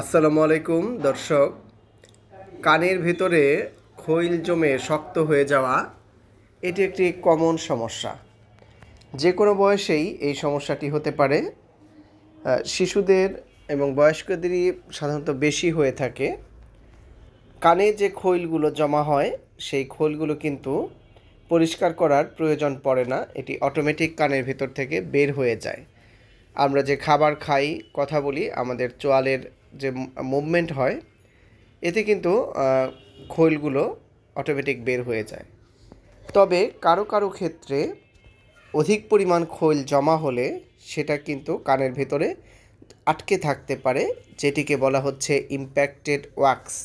আসসালামু আলাইকুম দর্শক। কানের ভেতরে খৈল জমে শক্ত হয়ে যাওয়া এটি একটি কমন সমস্যা। যে কোনো বয়সেই এই সমস্যাটি হতে পারে। শিশুদের এবং বয়স্কদেরই সাধারণত বেশি হয়ে থাকে। কানে যে খৈলগুলো জমা হয় সেই খৈলগুলো কিন্তু পরিষ্কার করার প্রয়োজন পড়ে না, এটি অটোমেটিক কানের ভেতর থেকে বের হয়ে যায়। আমরা যে খাবার খাই, কথা বলি, আমাদের চোয়ালের যে মুভমেন্ট হয়, এতে কিন্তু খৈলগুলো অটোমেটিক বের হয়ে যায়। তবে কারো কারো ক্ষেত্রে অধিক পরিমাণ খৈল জমা হলে সেটা কিন্তু কানের ভেতরে আটকে থাকতে পারে, যেটিকে বলা হচ্ছে ইম্প্যাক্টেড ওয়াক্স।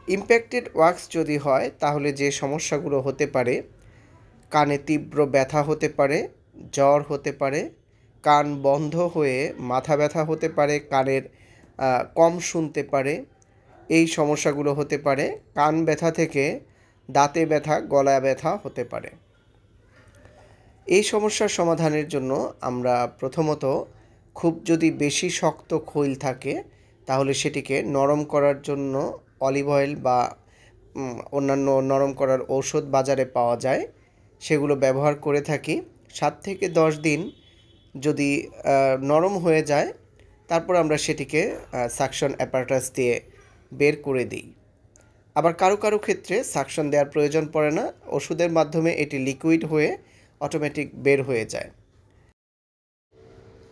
ইম্প্যাক্টেড ওয়াক্স যদি হয় তাহলে যে সমস্যাগুলো হতে পারে, কানে তীব্র ব্যথা হতে পারে, জ্বর হতে পারে, কান বন্ধ হয়ে মাথা ব্যথা হতে পারে, কানের কম শুনতে পারে, এই সমস্যাগুলো হতে পারে। কান ব্যথা থেকে দাঁতে ব্যথা, গলা ব্যথা হতে পারে। এই সমস্যার সমাধানের জন্য আমরা প্রথমত খুব যদি বেশি শক্ত খৈল থাকে তাহলে সেটিকে নরম করার জন্য অলিভ অয়েল বা অন্যান্য নরম করার ঔষধ বাজারে পাওয়া যায়, সেগুলো ব্যবহার করে থাকি। 7 থেকে 10 দিন যদি নরম হয়ে যায় তারপর আমরা সেটিকে সাকশন অ্যাপারেটাস দিয়ে বের করে দিই। আবার কারো কারো ক্ষেত্রে সাকশন দেওয়ার প্রয়োজন পড়ে না, ওষুধের মাধ্যমে এটি লিকুইড হয়ে অটোমেটিক বের হয়ে যায়।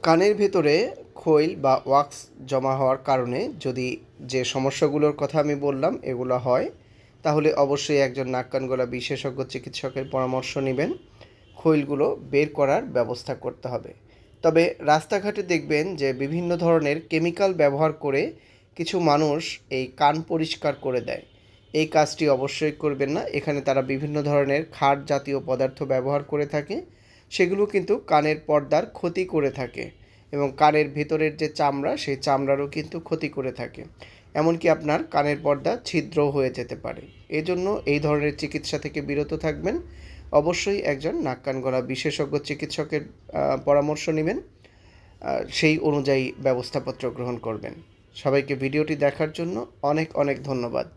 কানের ভেতরে খৈল বা ওয়াক্স জমা হওয়ার কারণে যদি যে সমস্যাগুলোর কথা আমি বললাম এগুলো হয়, তাহলে অবশ্যই একজন নাক কান গলা বিশেষজ্ঞ চিকিৎসকের পরামর্শ নেবেন। খৈলগুলো বের করার ব্যবস্থা করতে হবে। তবে রাস্তাঘাটে দেখবেন যে বিভিন্ন ধরনের কেমিক্যাল ব্যবহার করে কিছু মানুষ এই কান পরিষ্কার করে দেয়। এই কাজটি অবশ্যই করবেন না। এখানে তারা বিভিন্ন ধরনের ক্ষার জাতীয় পদার্থ ব্যবহার করে থাকে, সেগুলো কিন্তু কানের পর্দার ক্ষতি করে থাকে এবং কানের ভেতরের যে চামড়া সেই চামড়ারও কিন্তু ক্ষতি করে থাকে। এমনকি আপনার কানের পর্দা ছিদ্রও হয়ে যেতে পারে। এজন্য এই ধরনের চিকিৎসা থেকে বিরত থাকবেন। অবশ্যই একজন নাক কান গলা বিশেষজ্ঞ চিকিৎসকের পরামর্শ নেবেন, সেই অনুযায়ী ব্যবস্থাপত্র গ্রহণ করবেন। সবাইকে ভিডিওটি দেখার জন্য অনেক অনেক ধন্যবাদ।